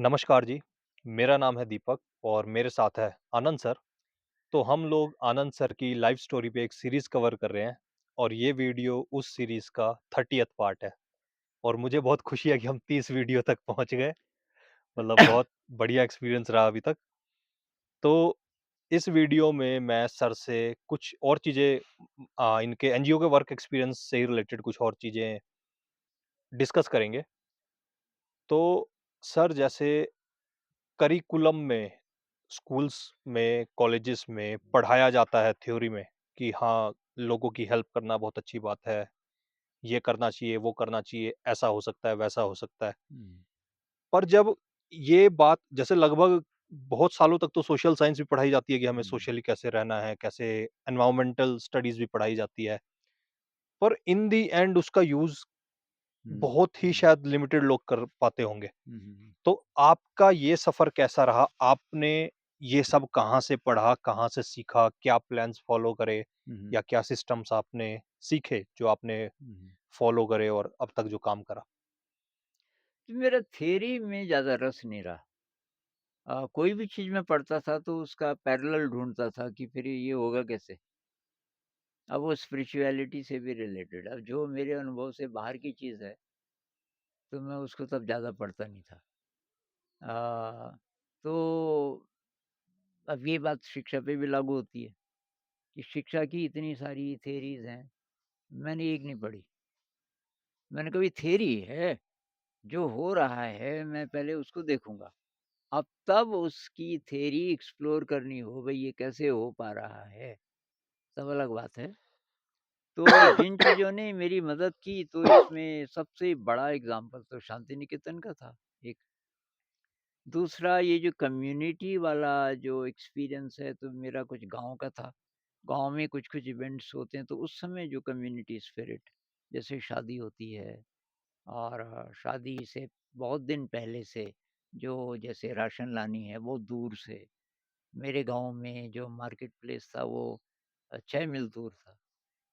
नमस्कार जी, मेरा नाम है दीपक और मेरे साथ है आनंद सर। तो हम लोग आनंद सर की लाइफ स्टोरी पे एक सीरीज़ कवर कर रहे हैं और ये वीडियो उस सीरीज़ का 30th पार्ट है और मुझे बहुत खुशी है कि हम 30 वीडियो तक पहुँच गए। मतलब बहुत बढ़िया एक्सपीरियंस रहा अभी तक। तो इस वीडियो में मैं सर से कुछ और चीज़ें इनके एनजीओ के वर्क एक्सपीरियंस से ही रिलेटेड कुछ और चीज़ें डिस्कस करेंगे। तो सर जैसे करिकुलम में, स्कूल्स में, कॉलेजेस में पढ़ाया जाता है थ्योरी में कि हाँ, लोगों की हेल्प करना बहुत अच्छी बात है, ये करना चाहिए, वो करना चाहिए, ऐसा हो सकता है, वैसा हो सकता है। हुँ, पर जब ये बात जैसे लगभग बहुत सालों तक तो सोशल साइंस भी पढ़ाई जाती है कि हमें हुँ, सोशली कैसे रहना है, कैसे एनवायरमेंटल स्टडीज़ भी पढ़ाई जाती है। पर इन द एंड उसका यूज़ हुँ, बहुत ही हुँ, शायद लिमिटेड लोग कर पाते होंगे। हुँ, हुँ, तो आपका ये सफ़र कैसा रहा? आपने ये सब कहाँ से पढ़ा, कहाँ से सीखा, क्या प्लान्स फ़ॉलो करे हुँ, हुँ, या क्या सिस्टम्स आपने सीखे जो आपने हुँ। फ़ॉलो करे और अब तक जो काम करा? तो मेरा थ्योरी में ज़्यादा रस नहीं रहा। कोई भी चीज़ मैं पढ़ता था तो उसका पैरेलल ढूँढता था कि फिर ये होगा कैसे? अब वो स्पिरिचुअलिटी से भी रिलेटेड अब जो मेरे अनुभव से बाहर की चीज़ है, तो मैं उसको तब ज़्यादा पढ़ता नहीं था। तो अब ये बात शिक्षा पे भी लागू होती है कि शिक्षा की इतनी सारी थ्योरीज़ हैं, मैंने एक नहीं पढ़ी। मैंने कहा ये थ्योरी है, जो हो रहा है मैं पहले उसको देखूँगा। अब तब उसकी थ्योरी एक्सप्लोर करनी हो, भई ये कैसे हो पा रहा है, तब अलग बात है। तो जिन चीज़ों ने मेरी मदद की तो इसमें सबसे बड़ा एग्ज़ाम्पल तो शांति निकेतन का था, एक। दूसरा ये जो कम्युनिटी वाला जो एक्सपीरियंस है तो मेरा कुछ गाँव का था। गाँव में कुछ-कुछ इवेंट्स होते हैं तो उस समय जो कम्युनिटी स्पिरिट जैसे शादी होती है और शादी से बहुत दिन पहले से जो जैसे राशन लानी है वो दूर से मेरे गाँव में जो मार्केट प्लेस था वो 6 मील दूर था।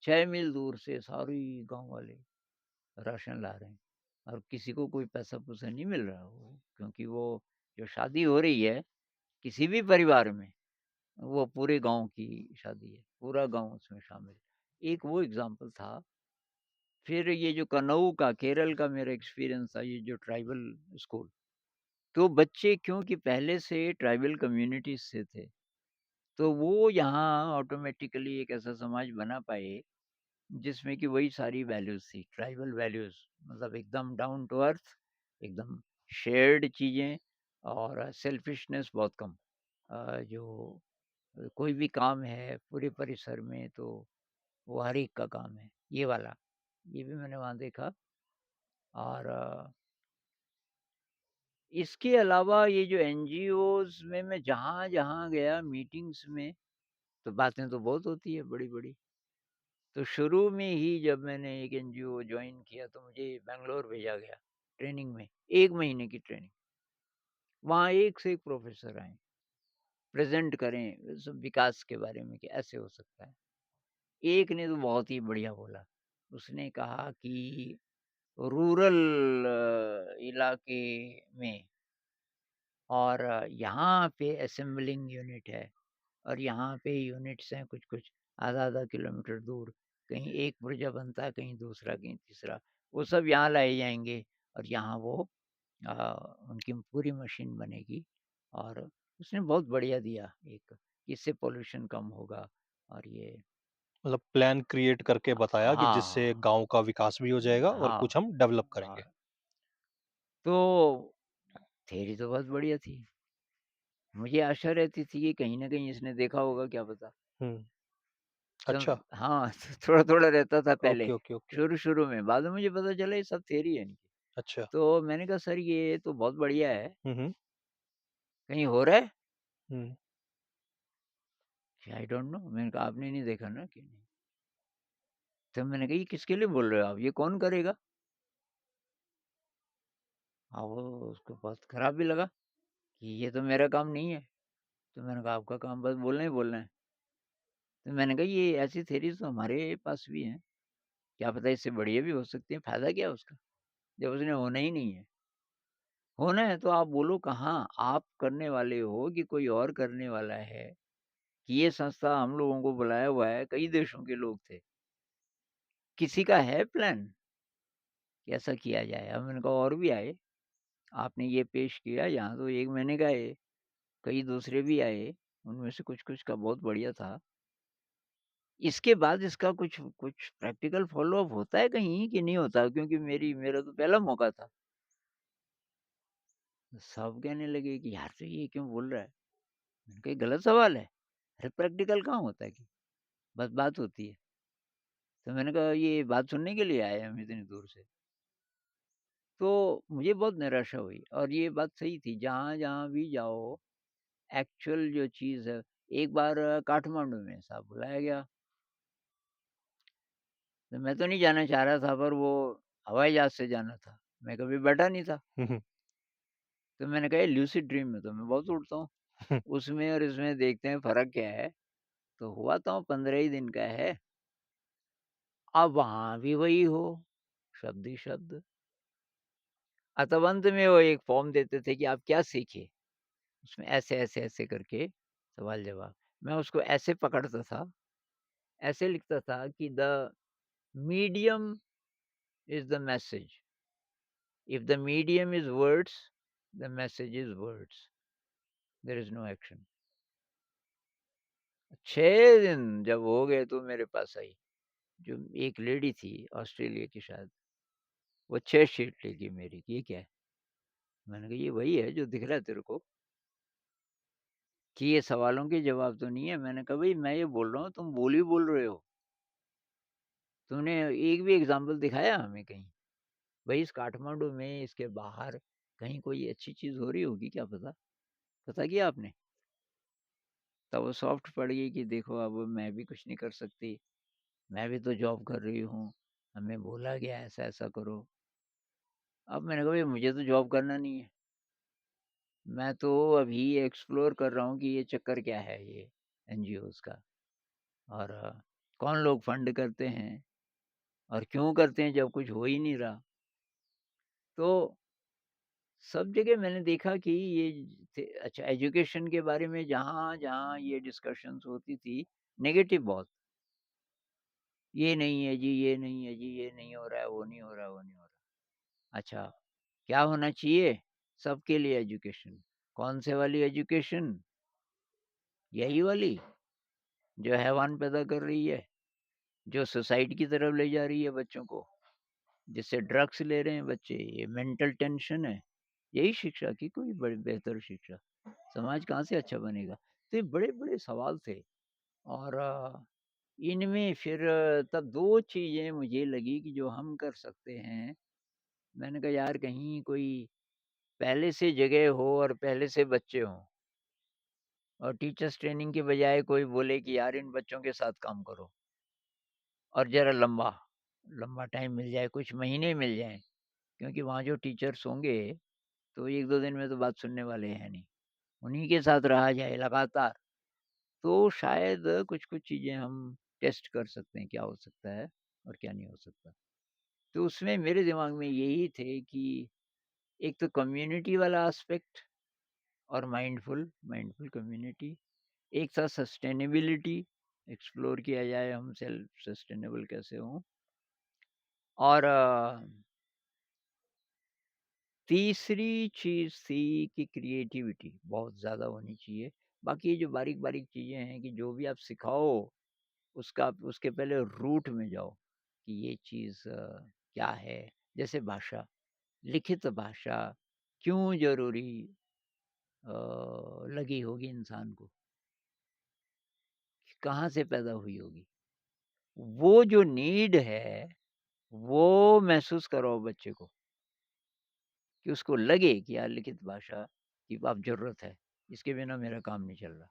6 मील दूर से सारी गाँव वाले राशन ला रहे हैं और किसी को कोई पैसा-पूसा नहीं मिल रहा वो क्योंकि वो जो शादी हो रही है किसी भी परिवार में, वो पूरे गाँव की शादी है, पूरा गाँव उसमें शामिल। एक वो एग्ज़ाम्पल था। फिर ये जो कनऊ का केरल का मेरा एक्सपीरियंस था, ये जो ट्राइबल स्कूल, तो बच्चे क्योंकि पहले से ट्राइबल कम्युनिटीज़ से थे, तो वो यहाँ ऑटोमैटिकली एक ऐसा समाज बना पाए, जिसमें कि वही सारी वैल्यूज़ थी, ट्राइबल वैल्यूज़ मतलब एकदम डाउन टू अर्थ, एकदम शेयर्ड चीज़ें और सेल्फिशनेस बहुत कम। जो कोई भी काम है पूरे परिसर में तो वो हर एक का काम है, ये वाला। ये भी मैंने वहाँ देखा और इसके अलावा ये जो एनजीओज़ में मैं जहाँ-जहाँ गया मीटिंग्स में, तो बातें तो बहुत होती है बड़ी-बड़ी। तो शुरू में ही जब मैंने एक एनजीओ जॉइन किया तो मुझे बैंगलोर भेजा गया ट्रेनिंग में, 1 महीने की ट्रेनिंग। वहाँ एक से एक प्रोफ़ेसर आए, प्रेज़ेंट करें सब विकास के बारे में कि ऐसे हो सकता है। एक ने तो बहुत ही बढ़िया बोला, उसने कहा कि रूरल इलाके में और यहाँ पे असेंबलिंग यूनिट है और यहाँ पे यूनिट्स हैं कुछ-कुछ आधा-आधा किलोमीटर दूर, कहीं एक पुर्जा बनता है, कहीं दूसरा, कहीं तीसरा। वो सब यहाँ लाए जाएँगे और यहाँ वो अ, उनकी पूरी मशीन बनेगी और उसने बहुत बढ़िया दिया एक, इससे पॉल्यूशन कम होगा और ये मतलब प्लान क्रिएट करके बताया कि जिससे हाँ, गाँव का विकास भी हो जाएगा और हाँ, कुछ हम डेवलप करेंगे। हाँ। तो थ्योरी तो बहुत बढ़िया थी। मुझे आशा रहती थी कि कहीं न कहीं इसने देखा होगा, क्या पता। हुँ, सम अच्छा। हाँ, थोड़ा-थोड़ा रहता था पहले, ओके, ओके, ओके। शुरू-शुरू में, बाद में मुझे पता चला ये सब थियरी है इनकी। अच्छा। तो मैंने कहा सर ये तो बहुत बढ़िया है, हुँ, हुँ, कहीं हो रहा है? हुँ। आई डोंट नो, मैंने कहा आपने नहीं देखा ना कि नहीं। तो मैंने कहा ये किसके लिए बोल रहे हो आप? ये कौन करेगा? वो उसको बहुत खराब भी लगा कि ये तो मेरा काम नहीं है। तो मैंने कहा आपका काम बस बोलना ही बोलना है। तो मैंने कहा ये ऐसी थियरीज़ तो हमारे पास भी हैं, क्या पता इससे बढ़िया भी हो सकती हैं, फ़ायदा क्या है उसका? जब उसने होना ही नहीं है। होना है तो आप बोलो कहाँ, आप करने वाले हो कि कोई और करने वाला है, कि ये संस्था हम लोगों को बुलाया हुआ है, कई देशों के लोग थे। किसी का है प्लान कि ऐसा किया जाए? अब मैंने कहा और भी आए, आपने ये पेश किया यहाँ तो 1 महीने का है, कई दूसरे भी आए, उनमें से कुछ-कुछ का बहुत बढ़िया था। इसके बाद इसका कुछ कुछ प्रैक्टिकल फ़ॉलो अप होता है कहीं कि नहीं होता? क्योंकि मेरा तो पहला मौका था। सब कहने लगे कि यार तो ये क्यों बोल रहा है? मैंने कहा ये गलत सवाल है। अरे प्रैक्टिकल कहाँ होता है कि बस बात होती है। तो मैंने कहा ये बात सुनने के लिए आए हम इतनी दूर से। तो मुझे बहुत निराशा हुई और ये बात सही थी, जहाँ-जहाँ भी जाओ एक्चुअल जो चीज़ है। एक बार काठमांडू में साहब बुलाया गया, तो मैं तो नहीं जाना चाह रहा था पर वो हवाई जहाज़ से जाना था। मैं कभी बैठा नहीं था। हुँ, हुँ। तो मैंने कहा ये लूसिड ड्रीम में तो मैं बहुत उड़ता हूँ, उसमें और इसमें देखते हैं फ़र्क क्या है? तो हुआ तो 15 ही दिन का है। अब वहाँ भी वही हो, शब्द ही शब्द। तब अंत में वो एक फ़ॉर्म देते थे कि आप क्या सीखे? उसमें ऐसे करके सवाल-जवाब। मैं उसको ऐसे पकड़ता था, ऐसे लिखता था कि the medium is the message, if the medium is words, the message is words, there is no action. 6 दिन जब हो गए तो मेरे पास आई, जो एक लेडी थी ऑस्ट्रेलिया की शायद, वो 6 शीट लेगी मेरी कि ये क्या है? मैंने कहा ये वही है जो दिख रहा है तेरे को, कि ये सवालों के जवाब तो नहीं है। मैंने कहा भई मैं ये बोल रहा हूँ, तुम बोल ही बोल रहे हो। तुमने एक भी एग्ज़ाम्पल दिखाया हमें कहीं? भई इस काठमांडू में इसके बाहर कहीं कोई अच्छी चीज़ हो रही होगी क्या पता? पता किया आपने? तब वो सॉफ्ट पड़ गई कि देखो अब मैं भी कुछ नहीं कर सकती, मैं भी तो जॉब कर रही हूँ, हमें बोला गया है ऐसा-ऐसा करो। अब मैंने कहा भई मुझे तो जॉब करना नहीं है, मैं तो अभी एक्सप्लोर कर रहा हूँ कि ये चक्कर क्या है ये एनजीओज़ का और कौन लोग फंड करते हैं और क्यों करते हैं जब कुछ हो ही नहीं रहा। तो सब जगह मैंने देखा कि ये अच्छा एजुकेशन के बारे में जहाँ-जहाँ ये डिस्कशंस होती थी, नेगेटिव बहुत। ये नहीं है जी, ये नहीं है जी, ये नहीं हो रहा है, वो नहीं हो रहा, वो नहीं हो रहा। अच्छा, क्या होना चाहिए? सबके लिए एजुकेशन। कौन से वाली एजुकेशन? यही वाली, जो हैवान पैदा कर रही है, जो सुसाइड की तरफ ले जा रही है बच्चों को, जिससे ड्रग्स ले रहे हैं बच्चे, ये मेंटल टेंशन है। यही शिक्षा की कोई बड़ी बेहतर शिक्षा? समाज कहाँ से अच्छा बनेगा? तो ये बड़े-बड़े सवाल थे और इनमें फिर तब 2 चीज़ें मुझे लगी कि जो हम कर सकते हैं। मैंने कहा यार कहीं कोई पहले से जगह हो और पहले से बच्चे हों और टीचर्स ट्रेनिंग के बजाय कोई बोले कि यार इन बच्चों के साथ काम करो और ज़रा लंबा, लंबा टाइम मिल जाए, कुछ महीने मिल जाएँ। क्योंकि वहाँ जो टीचर्स होंगे, तो 1-2 दिन में तो बात सुनने वाले हैं नहीं। उन्हीं के साथ रहा जाए लगातार, तो शायद कुछ-कुछ चीज़ें हम टेस्ट कर सकते हैं, क्या हो सकता है और क्या नहीं हो सकता। तो उसमें मेरे दिमाग में यही थे कि एक तो कम्युनिटी वाला एस्पेक्ट और माइंडफुल कम्युनिटी, एक था सस्टेनेबिलिटी, एक्सप्लोर किया जाए हम सेल्फ सस्टेनेबल कैसे हों और तीसरी चीज़ थी कि क्रिएटिविटी बहुत ज़्यादा होनी चाहिए। बाकी ये जो बारीक-बारीक चीज़ें हैं कि जो भी आप सिखाओ, उसका उसके पहले रूट में जाओ कि ये चीज़ क्या है? जैसे भाषा, लिखित भाषा क्यों ज़रूरी लगी होगी इंसान को? कहाँ से पैदा हुई होगी? वो जो नीड है, वो महसूस कराओ बच्चे को कि उसको लगे कि यार लिखित भाषा की अब ज़रूरत है, इसके बिना मेरा काम नहीं चल रहा।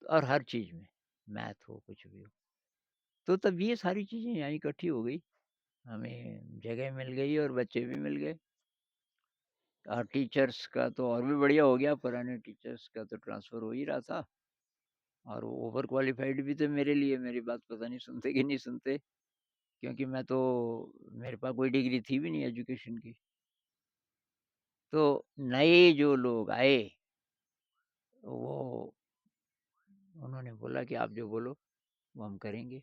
और हर चीज़ में, मैथ हो, कुछ भी हो। तो तब ये सारी चीज़ें यहाँ इकट्ठी हो गई, हमें जगह मिल गई और बच्चे भी मिल गए। और टीचर्स का तो और भी बढ़िया हो गया, पुराने टीचर्स का तो ट्रांसफ़र हो ही रहा था और वो ओवर क्वालिफ़ाइड भी थे मेरे लिए, मेरी बात पता नहीं सुनते कि नहीं सुनते, क्योंकि मैं तो मेरे पास कोई डिग्री थी भी नहीं एजुकेशन की। तो नए जो लोग आए, वो उन्होंने बोला कि आप जो बोलो वो हम करेंगे।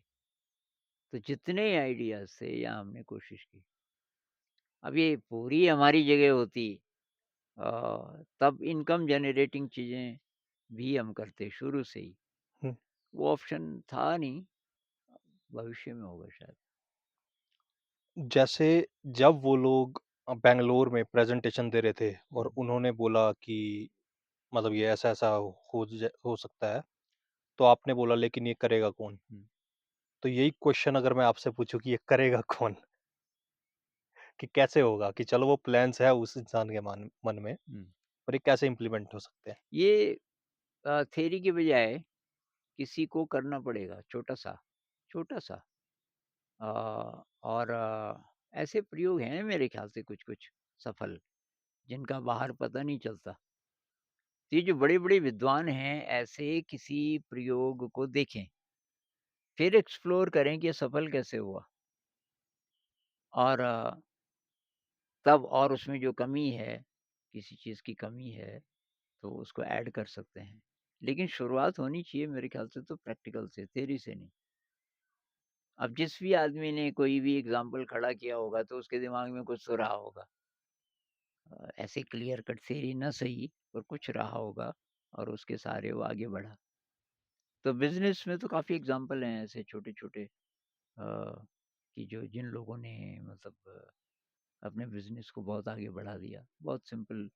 तो जितने आइडियाज़ थे यहाँ हमने कोशिश की। अब ये पूरी हमारी जगह होती तब इनकम जनरेटिंग चीज़ें भी हम करते शुरू से ही। हुँ। वो ऑप्शन था नहीं, भविष्य में होगा शायद। जैसे जब वो लोग बैंगलोर में प्रेज़ेंटेशन दे रहे थे हुँ, और उन्होंने बोला कि मतलब ये ऐसा-ऐसा हो सकता है, तो आपने बोला लेकिन ये करेगा कौन? हुँ, तो यही क्वेश्चन अगर मैं आपसे पूछूँ कि ये करेगा कौन? कि कैसे होगा? कि चलो वो प्लान्स है उस इंसान के मन में, हुँ। पर ये कैसे इम्प्लीमेंट हो सकते हैं? ये थ्योरी के बजाय किसी को करना पड़ेगा छोटा-सा, छोटा-सा। और ऐसे प्रयोग हैं मेरे ख़्याल से कुछ-कुछ सफल, जिनका बाहर पता नहीं चलता। तो ये जो बड़े-बड़े विद्वान हैं, ऐसे किसी प्रयोग को देखें, फिर एक्सप्लोर करें कि ये सफल कैसे हुआ और तब और उसमें जो कमी है, किसी चीज़ की कमी है, तो उसको ऐड कर सकते हैं। लेकिन शुरुआत होनी चाहिए मेरे ख़्याल से तो प्रैक्टिकल से, थ्योरी से नहीं। अब जिस भी आदमी ने कोई भी एग्ज़ाम्पल खड़ा किया होगा, तो उसके दिमाग में कुछ तो रहा होगा। ऐसे क्लियर कट थ्योरी ना सही, पर कुछ रहा होगा और उसके सहारे वो आगे बढ़ा। तो बिज़नेस में तो काफ़ी एग्ज़ाम्पल हैं ऐसे छोटे-छोटे कि जो जिन लोगों ने मतलब अपने बिज़नेस को बहुत आगे बढ़ा दिया। बहुत सिंपल,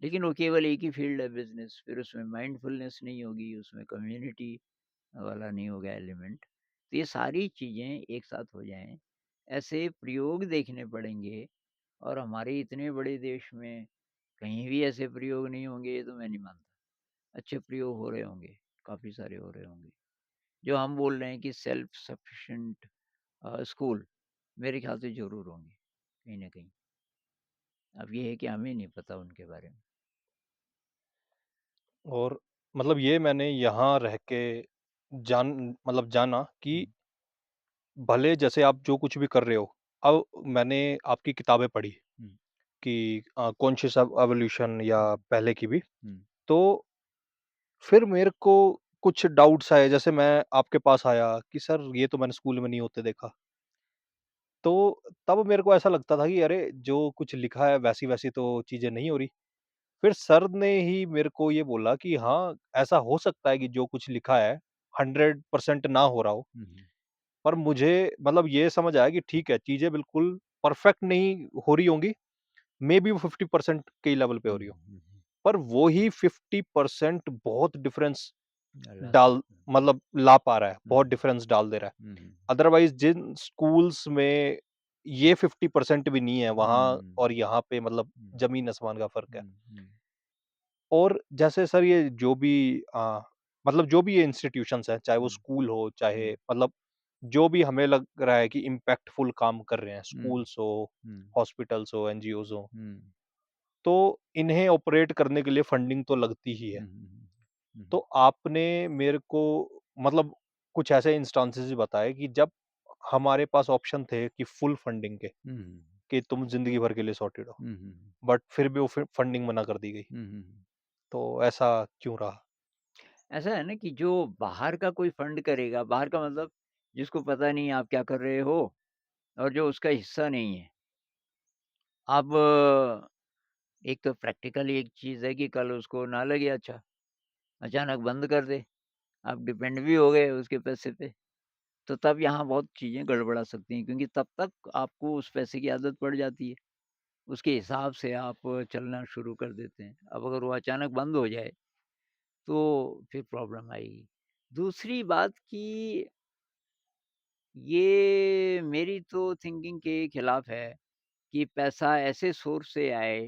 लेकिन वो केवल एक ही फ़ील्ड है बिज़नेस, फिर उसमें माइंडफुलनेस नहीं होगी, उसमें कम्युनिटी वाला नहीं होगा एलिमेंट। तो ये सारी चीज़ें एक साथ हो जाएँ, ऐसे प्रयोग देखने पड़ेंगे और हमारे इतने बड़े देश में कहीं भी ऐसे प्रयोग नहीं होंगे, ये तो मैं नहीं मानता। अच्छे प्रयोग हो रहे होंगे, काफ़ी सारे हो रहे होंगे। जो हम बोल रहे हैं कि सेल्फ सफिशिएंट स्कूल, मेरे ख़्याल से ज़रूर होंगे, कहीं न कहीं। अब ये है कि हमें नहीं पता उनके बारे में। और मतलब ये मैंने यहाँ रह के जाना कि हुँ, भले जैसे आप जो कुछ भी कर रहे हो, अब मैंने आपकी किताबें पढ़ी हुँ, कि कॉन्शियस एवोल्यूशन या हुँ, पहले की भी, हुँ, तो फिर मेरे को कुछ डाउट्स आए, जैसे मैं आपके पास आया कि सर ये तो मैंने स्कूल में नहीं होते देखा। तो तब मेरे को ऐसा लगता था कि अरे! जो कुछ लिखा है वैसी-वैसी तो चीज़ें नहीं हो रही। फिर सर ने ही मेरे को ये बोला कि हाँ, ऐसा हो सकता है कि जो कुछ लिखा है 100% ना हो रहा हो। हुँ, हुँ, पर मुझे मतलब ये समझ आया कि ठीक है, चीज़ें बिल्कुल परफेक्ट नहीं हो रही होंगी, मेबी वो 50% के ही लेवल पे हो हुँ, रही हो। हुँ, हुँ। पर वो ही 50% बहुत डिफरेंस ला डाल सकते हैं। मतलब ला पा रहा है, हुँ, बहुत डिफरेंस डाल दे रहा है। हुँ, हुँ, अदरवाइज़ जिन स्कूल्स में ये 50% भी नहीं है, वहाँ हुँ, और यहाँ पे मतलब हुँ, ज़मीन-आसमान का फ़र्क है। हुँ, हुँ, और जैसे सर ये जो भी मतलब जो भी ये इंस्टीट्यूशंस हैं, चाहे वो हुँ, स्कूल हो, चाहे हुँ, मतलब जो भी हमें लग रहा है कि इम्पैक्टफुल काम कर रहे हैं, हुँ, स्कूल्स हो, हुँ, हॉस्पिटल्स हो, एनजीओज़ हो, हुँ, तो इन्हें ऑपरेट करने के लिए फंडिंग तो लगती ही है। हुँ, हुँ, हुँ, तो आपने मेरे को मतलब कुछ ऐसे इंस्टांसेस भी बताए कि जब हमारे पास ऑप्शन थे कि फुल फंडिंग के, हुँ, हुँ, कि तुम ज़िंदगी भर के लिए सॉर्टेड हो, हुँ, हुँ, बट फिर भी वो फंडिंग मना कर दी गई। हुँ, हुँ। तो ऐसा क्यों रहा? ऐसा है ना कि जो बाहर का कोई फंड करेगा, बाहर का मतलब जिसको पता नहीं आप क्या कर रहे हो और जो उसका हिस्सा नहीं है। अब एक तो प्रैक्टिकल एक चीज़ है कि कल उसको ना लगे अच्छा, अचानक बंद कर दे, आप डिपेंड भी हो गए उसके पैसे पे। तो तब यहाँ बहुत चीज़ें गड़बड़ा सकती हैं क्योंकि तब तक आपको उस पैसे की आदत पड़ जाती है। उसके हिसाब से आप चलना शुरू कर देते हैं। अब अगर वो अचानक बंद हो जाए, तो फिर प्रॉब्लम आएगी। दूसरी बात कि ये मेरी तो थिंकिंग के खिलाफ है कि पैसा ऐसे सोर्स से आए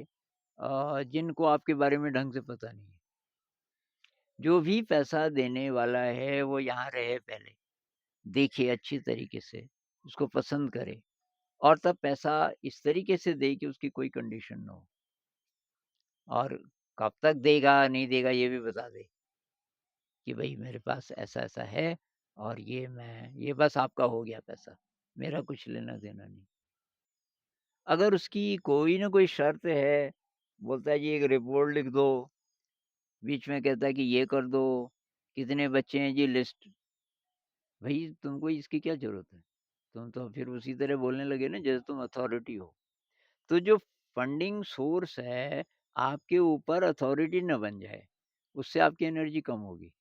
जिनको आपके बारे में ढंग से पता नहीं है। जो भी पैसा देने वाला है वो यहाँ रहे पहले, देखे अच्छी तरीके से, उसको पसंद करे और तब पैसा इस तरीके से दे कि उसकी कोई कंडीशन ना हो और कब तक देगा, नहीं देगा ये भी बता दे कि भई मेरे पास ऐसा-ऐसा है और ये बस आपका हो गया पैसा, मेरा कुछ लेना-देना नहीं। अगर उसकी कोई न कोई शर्त है बोलता है जी एक रिपोर्ट लिख दो, बीच में कहता है कि ये कर दो, कितने बच्चे हैं जी लिस्ट। भई तुमको इसकी क्या ज़रूरत है? तुम तो फिर उसी तरह बोलने लगे ना जैसे तुम अथॉरिटी हो। तो जो फंडिंग सोर्स है, आपके ऊपर अथॉरिटी ना बन जाए, उससे आपकी एनर्जी कम होगी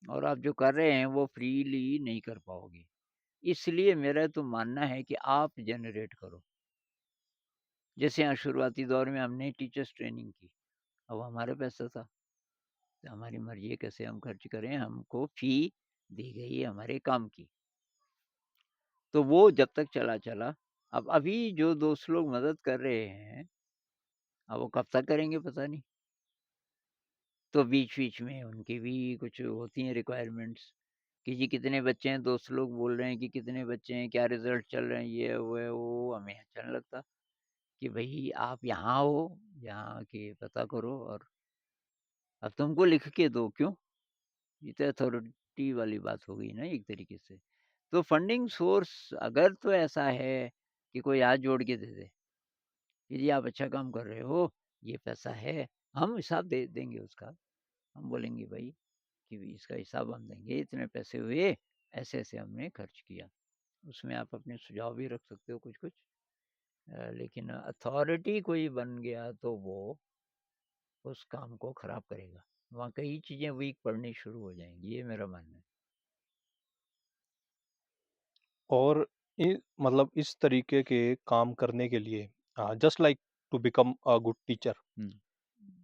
और आप जो कर रहे हैं वो फ्रीली नहीं कर पाओगे। इसलिए मेरा तो मानना है कि आप जनरेट करो। जैसे यहाँ शुरुआती दौर में हमने टीचर्स ट्रेनिंग की, अब हमारा पैसा था, तो हमारी मर्ज़ी है कैसे हम खर्च करें, हमको फ़ी दी गई है हमारे काम की। तो वो जब तक चला, अब अभी जो दोस्त लोग मदद कर रहे हैं, अब वो कब तक करेंगे पता नहीं। तो बीच-बीच में उनकी भी कुछ होती हैं रिक्वायरमेंट्स कि जी कितने बच्चे हैं, दोस्त लोग बोल रहे हैं कि कितने बच्चे हैं, क्या रिज़ल्ट चल रहे हैं, ये है, वो है, वो हमें अच्छा नहीं लगता कि भई आप यहाँ हो, यहाँ आके पता करो और अब तुमको लिख के दो, क्यों? ये तो अथॉरिटी वाली बात हो गई ना एक तरीके से। तो फंडिंग सोर्स अगर तो ऐसा है कि कोई हाथ जोड़ के दे दे कि जी आप अच्छा काम कर रहे हो, ये पैसा है, हम हिसाब दे देंगे उसका। हम बोलेंगे भई कि इसका हिसाब हम देंगे, इतने पैसे हुए, ऐसे-ऐसे हमने खर्च किया। उसमें आप अपने सुझाव भी रख सकते हो कुछ-कुछ। लेकिन अथॉरिटी कोई बन गया तो वो उस काम को खराब करेगा। वहाँ कई चीज़ें वीक पड़नी शुरू हो जाएँगी, ये मेरा मानना है। और मतलब इस तरीके के काम करने के लिए just like to become a good teacher, हुँ।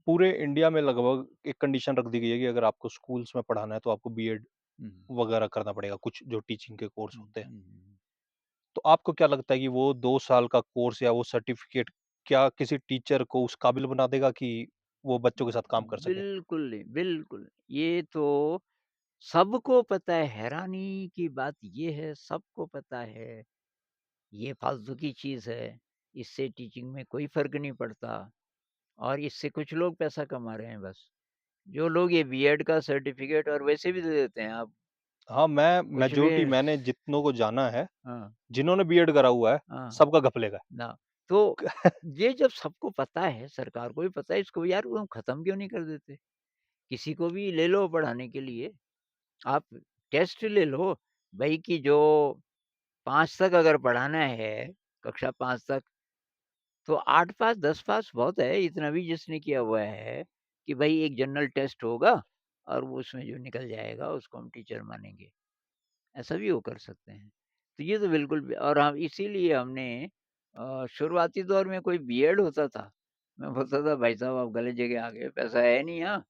पूरे इंडिया में लगभग एक कंडीशन रख दी गई है कि अगर आपको स्कूल्स में पढ़ाना है तो आपको बीएड हुँ, वगैरह करना पड़ेगा, कुछ जो टीचिंग के कोर्स हुँ, होते हैं। हुँ, हुँ। तो आपको क्या लगता है कि वो 2 साल का कोर्स या वो सर्टिफ़िकेट क्या किसी टीचर को उस काबिल बना देगा कि वो बच्चों के साथ काम कर सके? बिल्कुल नहीं, बिल्कुल। ये तो सबको पता है, हैरानी की बात ये है सबको पता है, ये फालतू की चीज़ है, इससे टीचिंग में कोई फ़र्क नहीं पड़ता और इससे कुछ लोग पैसा कमा रहे हैं बस। जो लोग ये बीएड का सर्टिफ़िकेट और वैसे भी दे देते हैं, आप हाँ, मैं कुछ भी मेजॉरिटी मैंने जितनों को जाना है, हाँ, जिन्होंने बीएड करा हुआ है, हाँ, सबका घपले का ना तो है। ये जब सबको पता है, सरकार को भी पता है, इसको यार वो हम ख़त्म क्यों नहीं कर देते? किसी को भी ले लो पढ़ाने के लिए, आप टेस्ट ले लो, भई कि जो 5 तक अगर पढ़ाना है, कक्षा 5 तक, तो 8 पास, 10 पास बहुत है, इतना भी जिसने किया हुआ है कि भई एक जनरल टेस्ट होगा और वो उसमें जो निकल जाएगा उसको हम टीचर मानेंगे। ऐसा भी वो कर सकते हैं। तो ये तो बिल्कुल भी और हम इसीलिए हमने शुरुआती दौर में कोई बीएड होता था, मैं बोलता था भाई साहब आप गलत जगह आ गए, पैसा है नहीं यहाँ।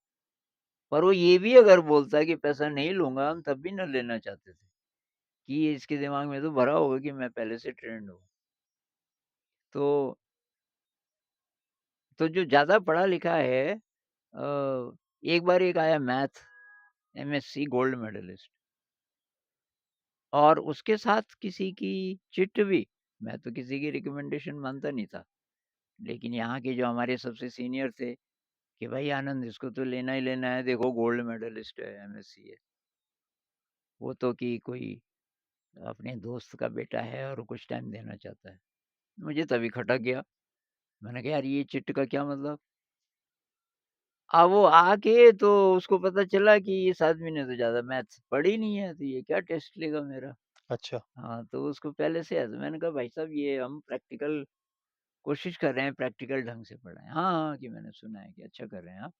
पर वो ये भी अगर बोलता कि पैसा नहीं लूँगा, हम तब भी ना लेना चाहते थे, कि इसके दिमाग में तो भरा होगा कि मैं पहले से ट्रेंड हूँ। तो जो ज़्यादा पढ़ा लिखा है एक बार एक आया मैथ एमएससी गोल्ड मेडलिस्ट और उसके साथ किसी की चिट भी, मैं तो किसी की रिकमेंडेशन मानता नहीं था। लेकिन यहाँ के जो हमारे सबसे सीनियर थे कि भाई आनंद इसको तो लेना ही लेना है, देखो गोल्ड मेडलिस्ट है, एमएससी है। वो तो कि कोई अपने दोस्त का बेटा है और कुछ टाइम देना चाहता है। मुझे तभी खटक गया। मैंने कहा यार ये चिट का क्या मतलब? अब वो आके तो उसको पता चला कि इस आदमी ने तो ज़्यादा मैथ्स पढ़ी नहीं है, तो ये क्या टेस्ट लेगा मेरा? अच्छा, हाँ, तो उसको पहले से मैंने कहा भाई साहब ये हम प्रैक्टिकल कोशिश कर रहे हैं प्रैक्टिकल ढंग से पढ़ाएँ। हाँ, हाँ, कि मैंने सुना है कि अच्छा कर रहे हैं आप।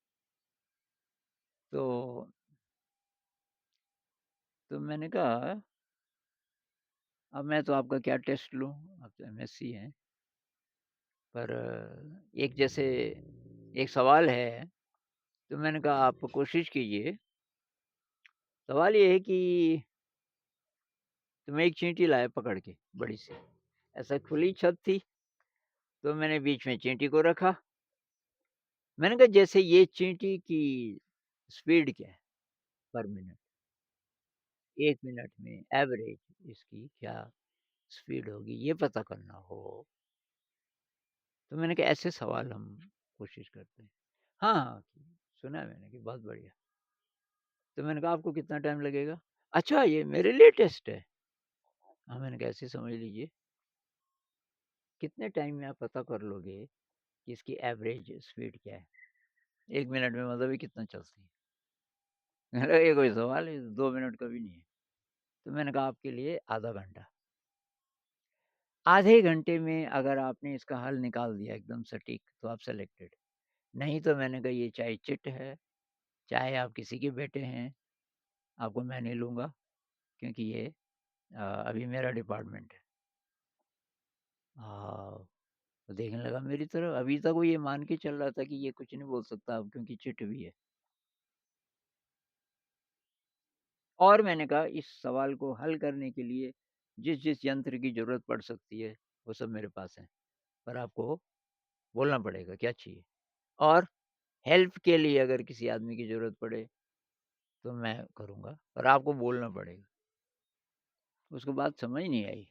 तो मैंने कहा अब मैं तो आपका क्या टेस्ट लूँ? आप तो एमएससी हैं। पर एक जैसे एक सवाल है, तो मैंने कहा आप कोशिश कीजिए। सवाल ये है कि तो मैं एक चींटी लाया पकड़ के बड़ी-सी। ऐसा खुली छत थी, तो मैंने बीच में चींटी को रखा। मैंने कहा जैसे ये चींटी की स्पीड क्या है पर मिनट? 1 मिनट में एवरेज इसकी क्या स्पीड होगी ये पता करना हो, तो मैंने कहा ऐसे सवाल हम कोशिश करते हैं। हाँ, हाँ, सुना है मैंने कि बहुत बढ़िया। तो मैंने कहा आपको कितना टाइम लगेगा? अच्छा ये मेरे लिए टेस्ट है? हाँ, मैंने कहा ऐसे समझ लीजिए, कितने टाइम में आप पता कर लोगे कि इसकी एवरेज स्पीड क्या है, 1 मिनट में मतलब ये कितना चलती है। मैंने कहा ये कोई सवाल है, 2 मिनट का भी नहीं है। तो मैंने कहा आपके लिए आधा घंटा। आधे घंटे में अगर आपने इसका हल निकाल दिया एकदम सटीक तो आप सेलेक्टेड। नहीं तो मैंने कहा ये चाहे चिट है, चाहे आप किसी के बेटे हैं, आपको मैं नहीं लूँगा क्योंकि ये अभी मेरा डिपार्टमेंट है। तो देखने लगा मेरी तरफ, अभी तक वो ये मान के चल रहा था कि ये कुछ नहीं बोल सकता अब क्योंकि चिट भी है। और मैंने कहा इस सवाल को हल करने के लिए जिस यंत्र की ज़रूरत पड़ सकती है, वो सब मेरे पास है। पर आपको बोलना पड़ेगा क्या चाहिए, और हेल्प के लिए अगर किसी आदमी की ज़रूरत पड़े, तो मैं करूँगा, पर आपको बोलना पड़ेगा। उसको बात समझ नहीं आई।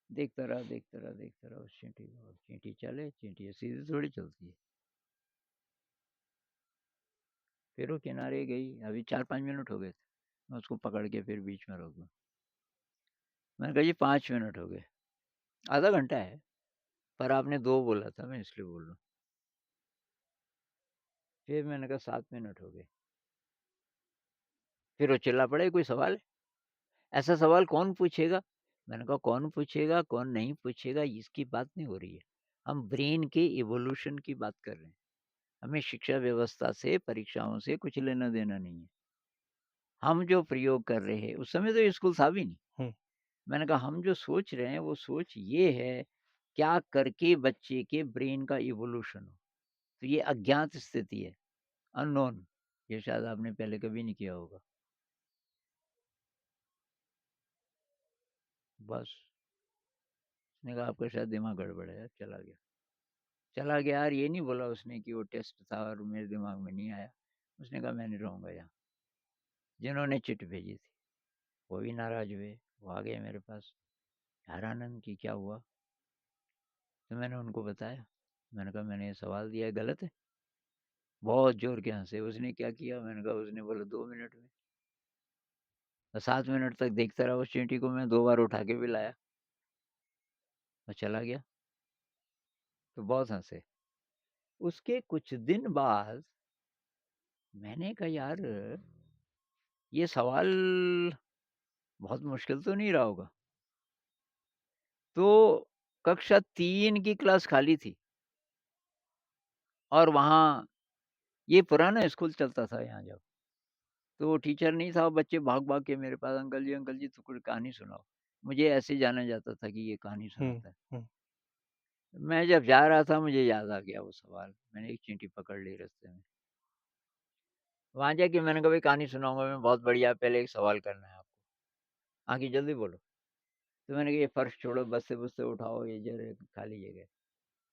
देखता रहा उस चींटी को। अब चींटी चले, चींटी सीधी थोड़ी चलती है। फिर वो किनारे गई, अभी 4-5 मिनट हो गए थे। मैं उसको पकड़ के फिर बीच में रोक दूँ। मैंने कहा जी 5 मिनट हो गए, आधा घंटा है, पर आपने 2 बोला था, मैं इसलिए बोल रहा हूँ। फिर मैंने कहा 7 मिनट हो गए। फिर वो चिल्ला पड़ा, "ये कोई सवाल है? ऐसा सवाल कौन पूछेगा?" मैंने कहा कौन पूछेगा, कौन नहीं पूछेगा इसकी बात नहीं हो रही है। हम ब्रेन के इवोल्यूशन की बात कर रहे हैं। हमें शिक्षा व्यवस्था से, परीक्षाओं से कुछ लेना-देना नहीं है। हम जो प्रयोग कर रहे हैं, उस समय तो स्कूल था भी नहीं। हुँ। मैंने कहा हम जो सोच रहे हैं वो सोच ये है, क्या करके बच्चे के ब्रेन का इवोल्यूशन हो। तो ये अज्ञात स्थिति है, अननोन। ये शायद आपने पहले कभी नहीं किया होगा। बस, उसने कहा आपका शायद दिमाग गड़बड़ है, चला गया। चला गया और ये नहीं बोला उसने कि वो टेस्ट था और मेरे दिमाग में नहीं आया। उसने कहा मैं नहीं रहूँगा यहाँ। जिन्होंने चिट भेजी थी, वो भी नाराज़ हुए, वो आ गए मेरे पास। यार आनंद कि क्या हुआ? तो मैंने उनको बताया। मैंने कहा मैंने ये सवाल दिया है, गलत है? बहुत ज़ोर के हँसे। उसने क्या किया? मैंने कहा उसने बोला 2 मिनट में। 7 मिनट तक देखता रहा उस चींटी को, मैं 2 बार उठा के भी लाया और चला गया। तो बहुत हँसे। उसके कुछ दिन बाद मैंने कहा यार ये सवाल बहुत मुश्किल तो नहीं रहा होगा? तो कक्षा 3 की क्लास खाली थी और वहाँ ये पुराना स्कूल चलता था यहाँ जब। तो वो टीचर नहीं था, बच्चे भाग-भाग के मेरे पास अंकल जी तो कोई कहानी सुनाओ। मुझे ऐसे जाना जाता था कि ये कहानी हुँ, सुनाता है। हुँ, मैं जब जा रहा था मुझे याद आ गया वो सवाल। मैंने एक चींटी पकड़ ली रास्ते में। वहाँ जाके मैंने कहा भाई कहानी सुनाऊँगा मैं बहुत बढ़िया, पहले एक सवाल करना है आपको। आगे जल्दी बोलो। तो मैंने कहा ये फर्श छोड़ो, बस्ते-बुस्ते उठाओ, ये जगह खाली जगह है।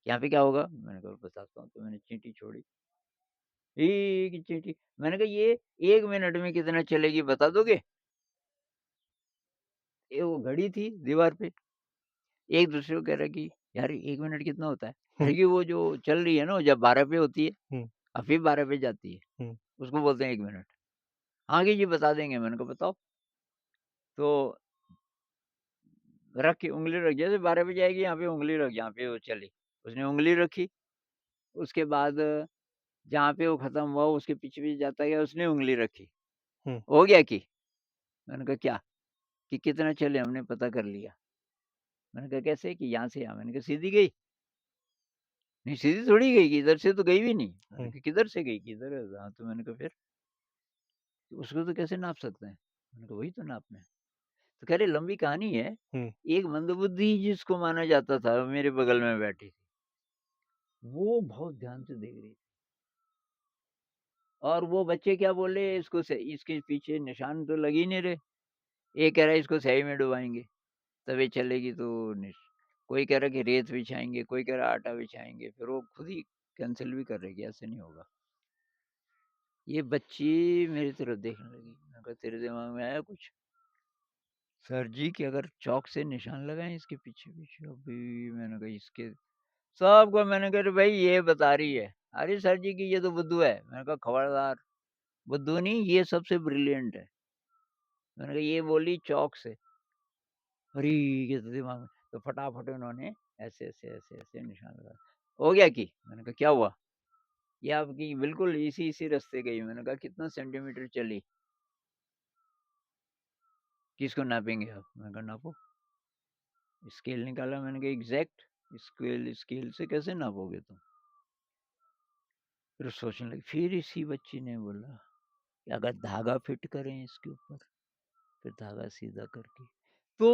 यहाँ पे क्या होगा? मैंने कहा बताता हूँ। तो मैंने चींटी छोड़ी। एक चींटी, मैंने कहा ये 1 मिनट में कितना चलेगी बता दोगे? ये वो घड़ी थी दीवार पे। एक दूसरे को कह रहा है कि यार 1 मिनट कितना होता है? हुँ, अरे कि वो जो चल रही है ना, जब 12 पे होती है हुँ, और फिर 12 पे जाती है, हुँ, उसको बोलते हैं 1 मिनट। हाँ जी, जी बता देंगे। मैंने कहा बताओ। तो रख के उँगली रख, जैसे 12 पे जाएगी यहाँ पे उँगली रख, जहाँ पे वो चली। उसने उँगली रखी, उसके बाद जहाँ पे वो खत्म हुआ उसके पीछे-पीछे जाता गया, उसने उँगली रखी। हुँ, हो गया कि? मैंने कहा क्या? कि कितना चले हमने पता कर लिया। मैंने कहा कैसे? कि यहाँ से यहाँ। मैंने कहा सीधी गई? नहीं सीधी थोड़ी गई कि इधर से तो गई भी नहीं। मैंने हुँ, कहा किधर से गई? कि इधर है। हाँ, तो मैंने कहा फिर? तो उसको तो कैसे नाप सकते हैं? मैंने कहा वही तो नापना है। तो कह रहे लंबी कहानी है। हुँ, एक मंदबुद्धि जिसको माना जाता था, मेरे बगल में बैठी थी। वो बहुत ध्यान से देख रही थी। और वो बच्चे क्या बोले, इसको इसके पीछे निशान तो लग ही नहीं रहे। एक कह रहा है इसको स्याही में डुबाएँगे, तब ये चलेगी। तो निश कोई कह रहा है कि रेत बिछाएँगे, कोई कह रहा है आटा बिछाएँगे। फिर वो खुद ही कैंसल भी कर रहे कि ऐसे नहीं होगा। ये बच्ची मेरी तरफ देखने लगी। मैंने कहा तेरे दिमाग में आया कुछ? सर जी कि अगर चॉक से निशान लगाएँ इसके पीछे-पीछे। अभी मैंने कहा इसके सबको मैंने कहा, "अरे भाई ये बता रही है।" "अरे सर जी कि ये तो बुद्धू है।" मैंने कहा, "खबरदार! बुद्धू नहीं, ये सबसे ब्रिलिएंट है।" मैंने कहा, "ये बोली चॉक से।" अरे! ये तो दिमाग में, तो फटाफट उन्होंने ऐसे निशान लगाया। हो गया कि? मैंने कहा क्या हुआ? ये आपकी बिल्कुल इसी रास्ते गई। मैंने कहा कितना सेंटीमीटर चली? किसको नापेंगे आप? मैंने कहा नापो। स्केल निकाला। मैंने कहा एग्ज़ैक्ट स्केल स्केल से कैसे नापोगे तुम? फिर सोचने लगी। फिर इसी बच्ची ने बोला कि अगर धागा फिट करें इसके ऊपर, फिर धागा सीधा करके। तो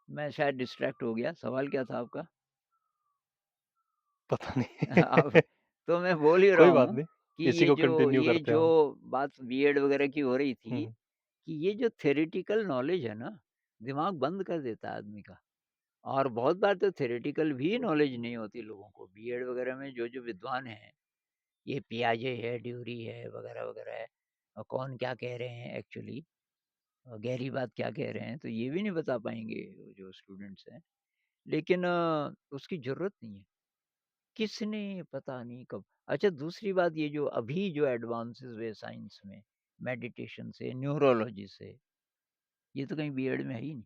मैं शायद डिस्ट्रैक्ट हो गया। सवाल क्या था आपका? पता अब नहीं। तो मैं बोल ही रहा कोई बात हूँ नहीं, कि इसी को कंटिन्यू ये करते हैं जो हम। बात बीएड वगैरह की हो रही हुँ, थी, हुँ। कि ये जो थ्योरेटिकल नॉलेज है ना, दिमाग बंद कर देता है आदमी का। और बहुत बार तो थ्योरेटिकल भी नॉलेज नहीं होती लोगों को। बीएड वगैरह में जो विद्वान हैं, ये पियाजे है, ड्यूरी है, वगैरह-वगैरह है, और कौन क्या कह रहे हैं एक्चुअली, गहरी बात क्या कह रहे हैं, तो ये भी नहीं बता पाएँगे जो स्टूडेंट्स हैं। लेकिन उसकी ज़रूरत नहीं है। किसने पता नहीं कब। अच्छा, दूसरी बात, ये जो अभी जो एडवांसेस हुए साइंस में, मेडिटेशन से, न्यूरोलॉजी से, ये तो कहीं बीएड में है ही नहीं।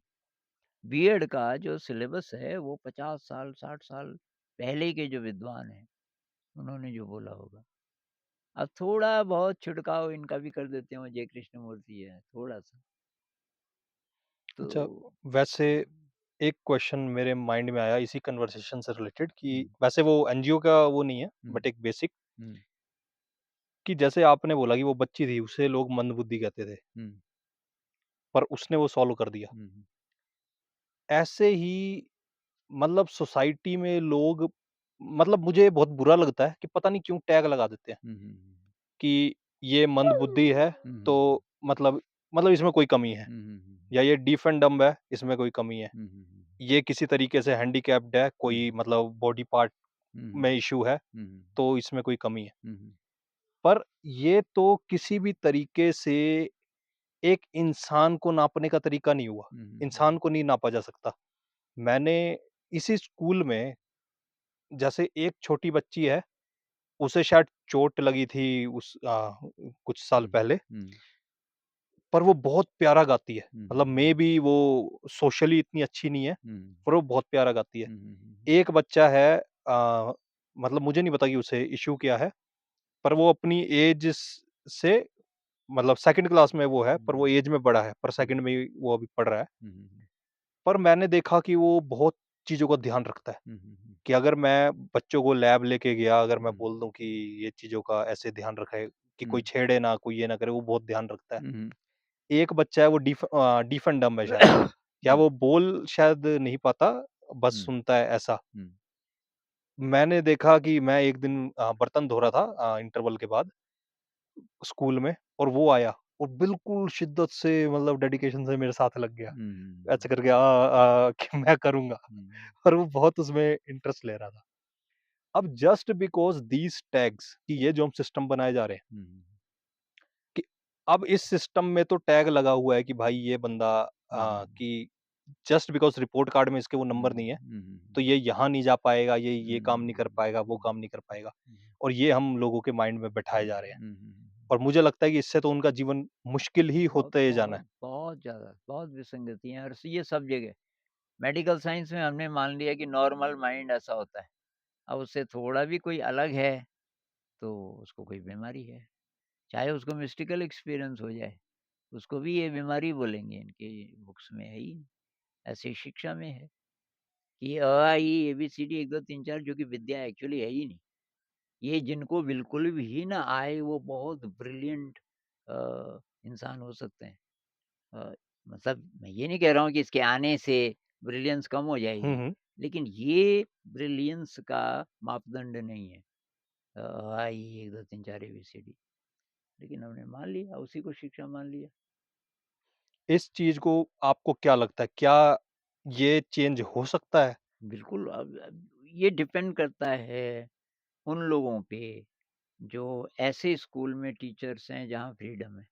बीएड का जो सिलेबस है वो 50 साल, 60 साल पहले के जो विद्वान हैं, उन्होंने जो बोला होगा। अब थोड़ा बहुत छिड़काव इनका भी कर देते हो, जय कृष्णमूर्ति है, थोड़ा-सा। तो अच्छा, वैसे एक क्वेश्चन मेरे माइंड में आया इसी कन्वर्सेशन से रिलेटेड कि हुँ, वैसे वो एनजीओ का वो नहीं है, हुँ, बट एक बेसिक हुँ, कि जैसे आपने बोला कि वो बच्ची थी, उसे लोग मंदबुद्धि कहते थे, हुँ, पर उसने वो सॉल्व कर दिया। हुँ, हुँ, ऐसे ही मतलब सोसाइटी में लोग मतलब मुझे बहुत बुरा लगता है कि पता नहीं क्यों टैग लगा देते हैं हुँ, हुँ, कि ये मंदबुद्धि है, हुँ, हुँ, तो मतलब इसमें कोई कमी है, हुँ, हुँ, हुँ, या ये डीफ एंड डम्ब है, इसमें कोई कमी है। हुँ, हुँ, हुँ, ये किसी तरीके से हैंडीकैप्ड है, हुँ, कोई मतलब बॉडी पार्ट हुँ, में इश्यू है, हुँ, हुँ, तो इसमें कोई कमी है। हुँ, हुँ, पर ये तो किसी भी तरीके से एक इंसान को नापने का तरीका नहीं हुआ। हुँ, हुँ, इंसान को नहीं नापा जा सकता। मैंने इसी स्कूल में जैसे एक छोटी बच्ची है, उसे शायद चोट लगी थी कुछ साल हुँ, पहले, हुँ, पर वो बहुत प्यारा गाती है। हुँ, मतलब हुँ, मेबी वो सोशली इतनी अच्छी नहीं है, हुँ, पर वो बहुत प्यारा गाती है। हुँ, हुँ, हुँ, एक बच्चा है मतलब मुझे नहीं पता कि उसे इश्यू क्या है, पर वो अपनी एज से मतलब सेकंड क्लास में वो है, पर वो एज में बड़ा है, पर सेकंड में ही वो अभी पढ़ रहा है। हुँ, हुँ, पर मैंने देखा कि वो बहुत चीज़ों का ध्यान रखता है, हुँ, हुँ, हुँ, कि अगर मैं बच्चों को लैब लेके गया, अगर मैं हुँ, बोल दूँ कि ये चीज़ों का ऐसे ध्यान रखें कि हुँ, कोई छेड़े ना, कोई ये ना करे, वो बहुत ध्यान रखता है। हुँ, हुँ, एक बच्चा है वो डीफ एंड डम्ब है शायद। क्या हुँ, वो बोल शायद नहीं पाता, बस हुँ, सुनता है ऐसा। हुँ, मैंने देखा कि मैं एक दिन बर्तन धो रहा था इंटरवल के बाद स्कूल में, और वो आया और बिल्कुल शिद्दत से मतलब डेडिकेशन से मेरे साथ लग गया। हुँ, ऐसे करके कि मैं करूँगा, हुँ, और वो बहुत उसमें इंटरेस्ट ले रहा था। अब जस्ट बिकॉज़ दीज़ टैग्स कि ये जो हम सिस्टम बनाए जा रहे हैं, हुँ, कि अब इस सिस्टम में तो टैग लगा हुआ है कि भाई ये बंदा हुँ, कि जस्ट बिकॉज़ रिपोर्ट कार्ड में इसके वो हुँ, नंबर नहीं है, हुँ, तो ये यहाँ नहीं जा पाएगा, ये काम नहीं कर पाएगा, वो हुँ, काम नहीं कर पाएगा, और ये हम लोगों के माइंड में बैठाए जा रहे हैं। हुँ, हुँ, और मुझे लगता है कि इससे तो उनका जीवन मुश्किल ही बहुत होते जाना है। बहुत बहुत ज़्यादा, बहुत विसंगतियाँ हैं, और ये सब जगह। मेडिकल साइंस में हमने मान लिया कि नॉर्मल माइंड ऐसा होता है। अब उससे थोड़ा भी कोई अलग है, तो उसको कोई बीमारी है। चाहे उसको मिस्टिकल एक्सपीरियंस हो जाए, उसको भी ये बीमारी बोलेंगे, इनकी बुक्स में है ही नहीं। ऐसे ही शिक्षा में है कि अ, आ, इ, एबीसीडी 1, 2, 3, 4 जो कि विद्या एक्चुअली है ही नहीं। ये जिनको बिल्कुल भी ना आए, वो बहुत ब्रिलियंट इंसान हो सकते हैं। अ, मतलब मैं ये नहीं कह रहा हूँ कि इसके आने से ब्रिलियंस कम हो हुँ, जाएगी, हुँ। लेकिन ये ब्रिलियंस का मापदंड नहीं है। आई 1, 2, 3, 4 एबीसीडी। लेकिन हमने मान लिया, उसी को शिक्षा मान लिया। इस चीज़ को आपको क्या लगता है, क्या ये चेंज हो सकता है? बिल्कुल। अब ये डिपेंड करता है उन लोगों पे जो ऐसे स्कूल में टीचर्स हैं जहाँ फ्रीडम है।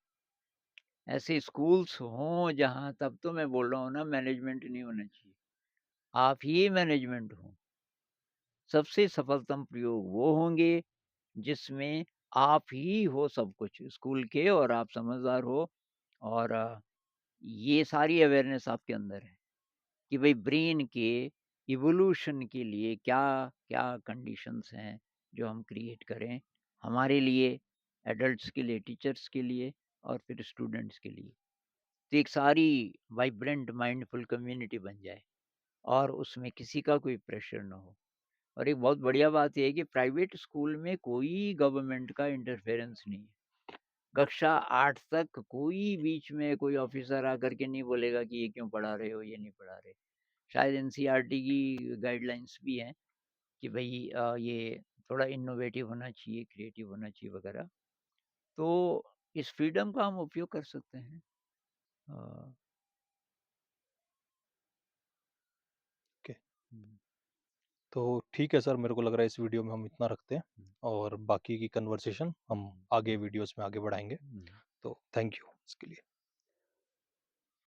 ऐसे स्कूल्स हों जहाँ, तब तो मैं बोल रहा हूँ ना, मैनेजमेंट नहीं होना चाहिए। आप ही मैनेजमेंट हो। सबसे सफलतम प्रयोग वो होंगे जिसमें आप ही हो सब कुछ स्कूल के, और आप समझदार हो, और ये सारी अवेयरनेस आपके अंदर है कि भई ब्रेन के इवोल्यूशन के लिए क्या-क्या कंडीशंस हैं जो हम क्रिएट करें हमारे लिए, एडल्ट्स के लिए, टीचर्स के लिए और फिर स्टूडेंट्स के लिए। तो एक सारी वाइब्रेंट माइंडफुल कम्युनिटी बन जाए और उसमें किसी का कोई प्रेशर ना हो। और एक बहुत बढ़िया बात ये है कि प्राइवेट स्कूल में कोई गवर्नमेंट का इंटरफेरेंस नहीं है। कक्षा 8 तक कोई बीच में कोई ऑफिसर आकर के नहीं बोलेगा कि ये क्यों पढ़ा रहे हो, ये नहीं पढ़ा रहे। शायद एनसीईआरटी की गाइडलाइंस भी हैं कि भई ये थोड़ा इनोवेटिव होना चाहिए, क्रिएटिव होना चाहिए वगैरह। तो इस फ्रीडम का हम उपयोग कर सकते हैं। अ, ओके। हुँ, तो ठीक है सर, मेरे को लग रहा है इस वीडियो में हम इतना रखते हैं हुँ, और बाकी की कन्वर्सेशन हम हुँ, आगे वीडियोस में आगे बढ़ाएँगे। हुँ। तो थैंक यू इसके लिए।